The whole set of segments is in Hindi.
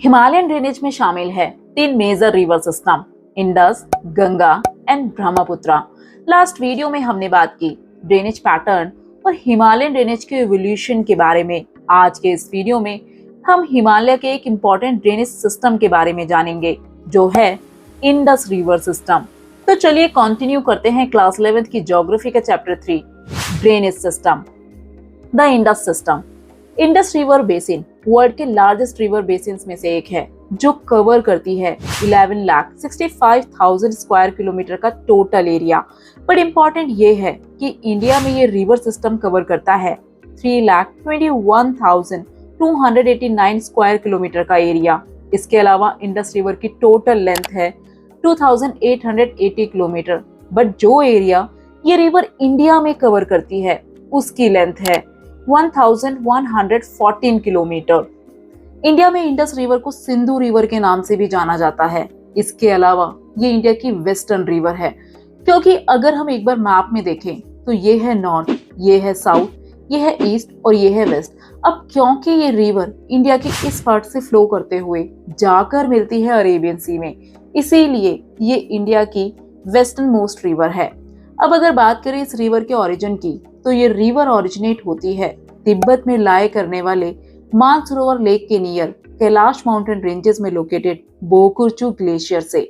हिमालयन ड्रेनेज में शामिल है 3 major river system, Indus, Ganga and Brahmaputra. Last video में हमने बात की ड्रेनेज पैटर्न और हिमालयन ड्रेनेज के इवोल्यूशन के बारे में। आज के इस वीडियो में हम हिमालय के एक इम्पोर्टेंट ड्रेनेज सिस्टम के बारे में जानेंगे, जो है इंडस रिवर सिस्टम। तो चलिए कंटिन्यू करते हैं क्लास 11th की ज्योग्राफी का chapter 3, drainage system. The Indus system. Indus river basin world के लार्जेस्ट रिवर बेसिन में से एक है, जो कवर करती है 11,65,000 स्क्वायर किलोमीटर का टोटल एरिया। बट इम्पोर्टेंट ये है कि इंडिया में ये रिवर सिस्टम कवर करता है 3,21,289 स्क्वायर किलोमीटर का एरिया। इसके अलावा इंडस रिवर की टोटल लेंथ है 2,880 किलोमीटर। बट जो एरिया ये रिवर इंडिया में कवर करती है उसकी लेंथ है 1,114 किलोमीटर। इंडिया में इंडस रिवर को सिंधु रिवर के नाम से भी जाना जाता है। इसके अलावा ये इंडिया की वेस्टर्न रिवर है, क्योंकि अगर हम एक बार मैप में देखें तो ये है नॉर्थ, ये है साउथ, ये है ईस्ट और ये है वेस्ट। अब क्योंकि ये रिवर इंडिया के इस पार्ट से फ्लो करते हुए जाकर मिलती है अरेबियन सी में, इसीलिए ये इंडिया की वेस्टर्न मोस्ट रिवर है। अब अगर बात करें इस रिवर के ओरिजिन की, तो ये रिवर ओरिजिनेट होती है तिब्बत में लाए करने वाले मानसरोवर लेक के नियर कैलाश माउंटेन रेंजेस में लोकेटेड बोकुरचू ग्लेशियर से।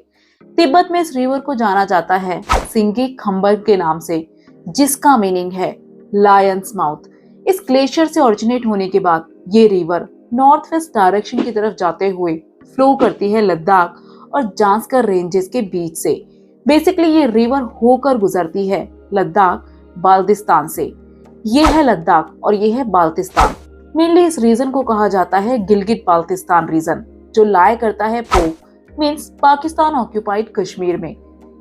तिब्बत में इस रिवर को जाना जाता है सिंगी खंबर के नाम से, जिसका मीनिंग है लायंस माउथ। इस ग्लेशियर से ओरिजिनेट होने के बाद ये रिवर नॉर्थ वेस्ट डायरेक्शन की तरफ जाते हुए फ्लो करती है लद्दाख और जांस्कर रेंजेस के बीच से। बेसिकली ये रिवर होकर गुजरती है लद्दाख बाल्टिस्तान से। ये है लद्दाख और ये है बाल्टिस्तान। मेनली इस रीजन को कहा जाता है गिलगित बाल्टिस्तान रीजन, जो लाए करता है पोक मींस पाकिस्तान ऑक्यूपाइड कश्मीर में।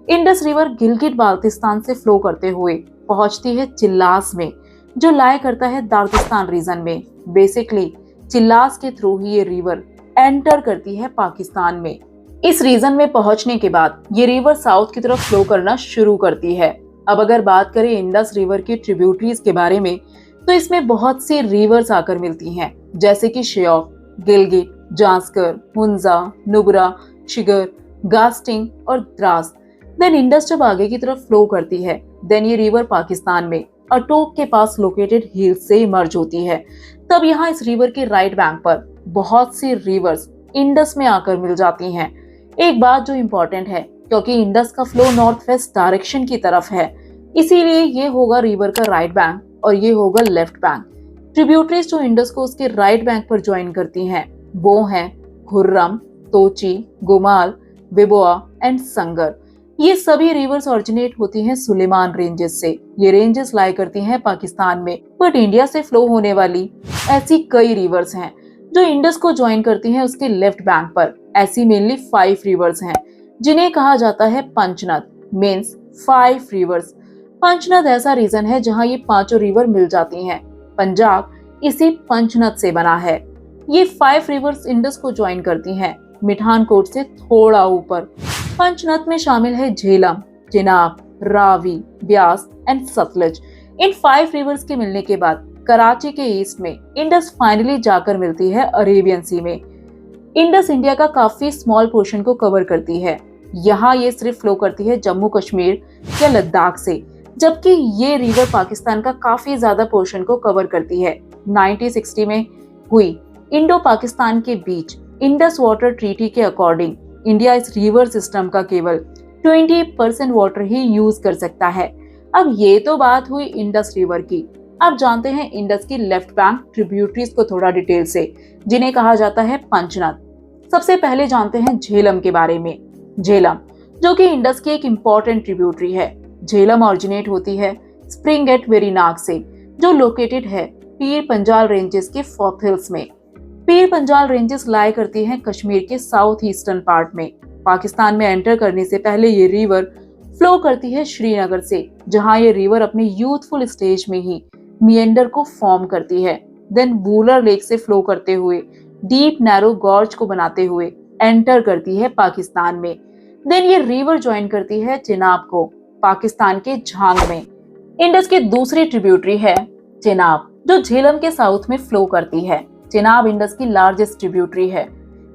इंडस रिवर गिलगित बाल्टिस्तान से फ्लो करते हुए पहुंचती है चिल्लास में, जो लाए करता है दार्जिस्तान रीजन में। बेसिकली चिल्लास के थ्रू ही ये रिवर एंटर करती है पाकिस्तान में। इस रीजन में पहुंचने के बाद ये रिवर साउथ की तरफ फ्लो करना शुरू करती है। अब अगर बात करें इंडस रिवर की ट्रिब्यूटरीज के बारे में, तो इसमें बहुत सी रिवर्स आकर मिलती हैं, जैसे कि श्योक, गिलगित, जांस्कर, हुंजा, नुब्रा, शिगर, गास्टिंग और द्रास। देन इंडस जब आगे की तरफ फ्लो करती है, देन ये रिवर पाकिस्तान में अटोक के पास लोकेटेड हिल्स से इमर्ज होती है। तब यहाँ इस रिवर के राइट बैंक पर बहुत सी रिवर्स इंडस में आकर मिल जाती हैं। एक बात जो इम्पोर्टेंट है, क्योंकि इंडस का फ्लो नॉर्थ वेस्ट डायरेक्शन की तरफ है, इसीलिए ये होगा रिवर का राइट बैंक और ये होगा लेफ्ट बैंक। ट्रिब्यूटरीज जो इंडस को उसके राइट बैंक पर ज्वाइन करती हैं, वो हैं खुर्रम, तोची, गुमाल, विबोआ एंड संगर। ये सभी रिवर्स ओरिजिनेट होती हैं सुलेमान रेंजेस से। ये रेंजेस लाई करती हैं पाकिस्तान में। बट इंडिया से फ्लो होने वाली ऐसी कई रिवर्स हैं जो इंडस को ज्वाइन करती हैं उसके लेफ्ट बैंक पर। ऐसी मेनली 5 रिवर्स हैं, जिन्हें कहा जाता है पंचनद मीन्स 5 रिवर्स। पंचनद ऐसा रीजन है जहां ये 5 रिवर मिल जाती हैं। पंजाब इसी पंचनद से बना है। ये 5 रिवर्स इंडस को ज्वाइन करती हैं मिठानकोट से थोड़ा ऊपर। पंचनद में शामिल है Jhelum, Chenab, Ravi, Beas and Sutlej. In 5 reverse के मिलने के बाद कराची के ईस्ट में इंडस फाइनली जाकर मिलती है अरेबियन सी में। इंडस इंडिया का काफी स्मॉल पोर्शन को कवर करती है। यहाँ ये सिर्फ फ्लो करती है जम्मू कश्मीर या लद्दाख से, जबकि ये रिवर पाकिस्तान का काफी ज्यादा पोर्शन को कवर करती है। 1960 में हुई इंडो पाकिस्तान के बीच इंडस वाटर ट्रीटी के अकॉर्डिंग इंडिया इस रिवर सिस्टम का केवल 20% वाटर ही यूज कर सकता है। अब ये तो बात हुई इंडस रिवर की। अब जानते हैं इंडस की लेफ्ट बैंक ट्रिब्यूटरीज को थोड़ा डिटेल से, जिन्हें कहा जाता है पंचनद। सबसे पहले जानते हैं झेलम के बारे में। झेलम जो कि इंडस की एक इम्पोर्टेंट ट्रिब्यूटरी है। झेलम ओरिजिनेट होती है स्प्रिंग एट वेरीनाग से, जो लोकेटेड है पीर पंजाल रेंजेस के फॉथिल्स में। पीर पंजाल रेंजेस लाए करती हैं कश्मीर के साउथ ईस्टर्न पार्ट में। पाकिस्तान में एंटर करने से पहले ये रिवर फ्लो करती है श्रीनगर से, जहां ये रिवर अपने यूथफुल स्टेज में ही मिएंडर को फॉर्म करती है। देन वूलर लेक से फ्लो करते हुए डीप नैरो गॉर्ज को बनाते हुए एंटर करती है पाकिस्तान में। देन ये रिवर ज्वाइन करती है चिनाब को पाकिस्तान के झांग में। इंडस की दूसरी ट्रिब्यूटरी है चिनाब, जो झेलम के साउथ में फ्लो करती है। चिनाब इंडस की लार्जेस्ट ट्रिब्यूटरी है।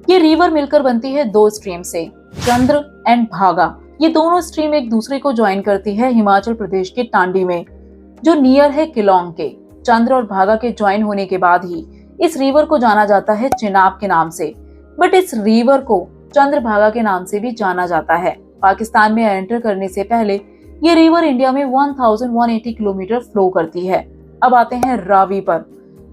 ये रिवर मिलकर बनती है दो स्ट्रीम से, चंद्र एंड भागा। ये दोनों स्ट्रीम एक दूसरे को ज्वाइन करती है हिमाचल प्रदेश के टांडी में, जो नियर है किलोंग के। चंद्र और भागा के ज्वाइन होने के बाद ही इस रिवर को जाना जाता है चिनाब के नाम से, बट इस रिवर को चंद्रभागा के नाम से भी जाना जाता है। पाकिस्तान में एंटर करने से पहले ये रिवर इंडिया में 1180 किलोमीटर फ्लो करती है। अब आते हैं रावी पर,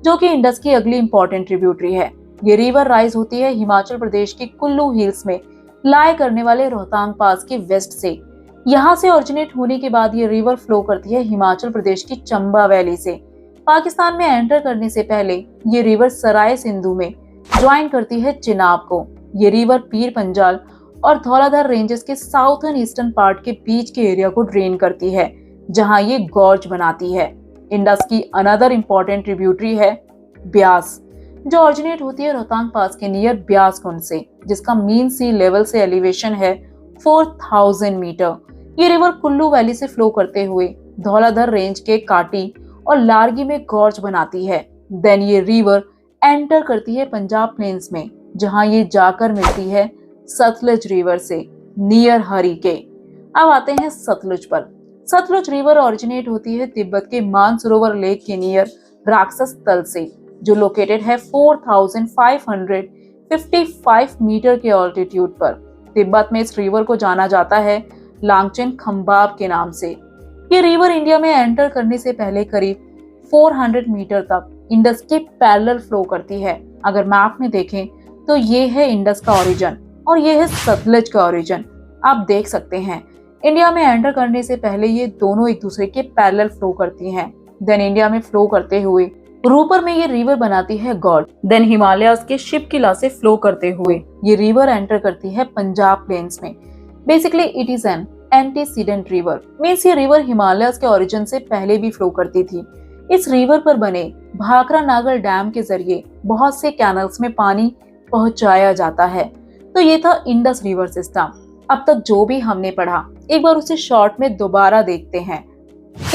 जो कि इंडस की अगली इंपॉर्टेंट ट्रिब्यूटरी है। ये रिवर राइज होती है हिमाचल प्रदेश की कुल्लू हिल्स में लाई करने वाले रोहतांग पास के वेस्ट से। यहाँ से ओरिजिनेट होने के बाद ये रिवर फ्लो करती है हिमाचल प्रदेश की चंबा वैली से। पाकिस्तान में एंटर करने से पहले ये रिवर सराय सिंधु में ज्वाइन करती है चिनाब को। ये रिवर पीर पंजाल और धौलाधार रेंजेस के साउथर्न ईस्टर्न पार्ट के बीच के एरिया को ड्रेन करती है, जहां ये गॉर्ज बनाती है। इंडस की अनदर इम्पोर्टेंट ट्रिब्यूटरी है ब्यास, जो ओरिजिनेट होती है रोहतांग पास के नियर ब्यास कुंड से, जिसका मीन सी लेवल से एलिवेशन है 4000 मीटर। ये रिवर कुल्लू वैली से फ्लो करते हुए धौलाधर रेंज के काटी और लारगी में गॉर्ज बनाती है। देन ये रिवर एंटर करती है पंजाब प्लेन्स में, जहां ये जाकर मिलती है सतलुज रिवर से नियर हरी के। अब आते हैं सतलुज पर। सतलुज रिवर ओरिजिनेट होती है तिब्बत के मानसरोवर लेक के नियर राक्षस तल से, जो लोकेटेड है 4555 मीटर के ऑल्टीट्यूड पर। तिब्बत में इस रिवर को जाना जाता है लांगचेन खंबाब के नाम से। ये रिवर इंडिया में एंटर करने से पहले करीब 400 मीटर तक इंडस के पैरेलल फ्लो करती है। अगर मैप में देखें तो ये है इंडस का ओरिजिन और ये है सतलुज का ओरिजिन। आप देख सकते हैं इंडिया में एंटर करने से पहले ये दोनों एक दूसरे के पैरेलल फ्लो करती हैं। देन इंडिया में फ्लो करते हुए रूपर में ये रिवर बनाती है गॉर्ज। देन हिमालयाज के शिप किला से फ्लो करते हुए ये रिवर एंटर करती है पंजाब प्लेन्स में। Basically it is an antecedent river, means ये रिवर हिमालयाज के ओरिजिन से पहले भी फ्लो करती थी। इस रिवर पर बने भाखरा नागल डैम के जरिए बहुत से कैनल्स में पानी पहुंचाया जाता है। तो ये था इंडस रिवर सिस्टम। अब तक जो भी हमने पढ़ा एक बार उसे शॉर्ट में दोबारा देखते हैं।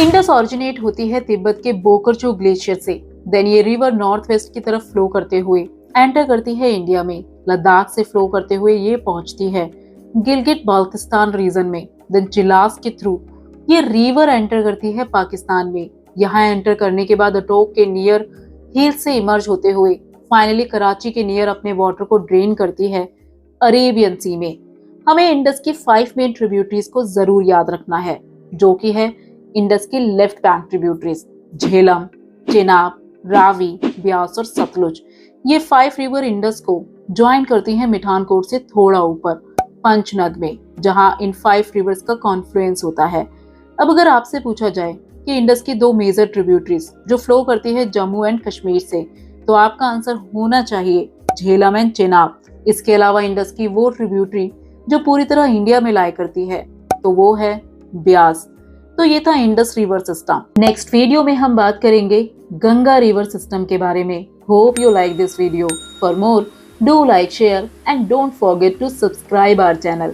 इंडस ओरिजिनेट होती है तिब्बत के बोकरचू ग्लेशियर से। देन ये रिवर नॉर्थ वेस्ट की तरफ फ्लो करते हुए एंटर करती है इंडिया में। लद्दाख से फ्लो करते हुए ये पहुंचती है गिलगिट बाल्टिस्तान रीजन में। देन चिलास के थ्रू ये रिवर एंटर करती है पाकिस्तान में। यहाँ एंटर करने के बाद अटोक के नियर हिल से इमर्ज होते हुए फाइनली कराची के नियर अपने वाटर को ड्रेन करती है अरेबियन सी में। हमें इंडस की 5 मेन ट्रिब्यूटरीज को जरूर याद रखना है, जो कि है इंडस की left bank tributaries Jhelum, Chenab, Ravi, Beas और सतलुज। ये 5 रिवर इंडस को ज्वाइन करती हैं मिठानकोट से थोड़ा ऊपर पंचनद में, जहां इन 5 रिवर्स का कॉन्फ्लुएंस होता है। अब अगर आपसे पूछा जाए कि इंडस की 2 मेजर ट्रिब्यूटरीज जो फ्लो करती है जम्मू एंड कश्मीर से, तो आपका आंसर होना चाहिए झेलम एंड चेनाब। इसके अलावा इंडस की वो ट्रिब्यूटरी जो पूरी तरह इंडिया में लाई करती है, तो वो है ब्यास। तो ये था Indus river system. Next video में हम बात करेंगे गंगा रिवर सिस्टम के बारे में। Hope you like this video. For more do like, share and don't forget to subscribe our channel.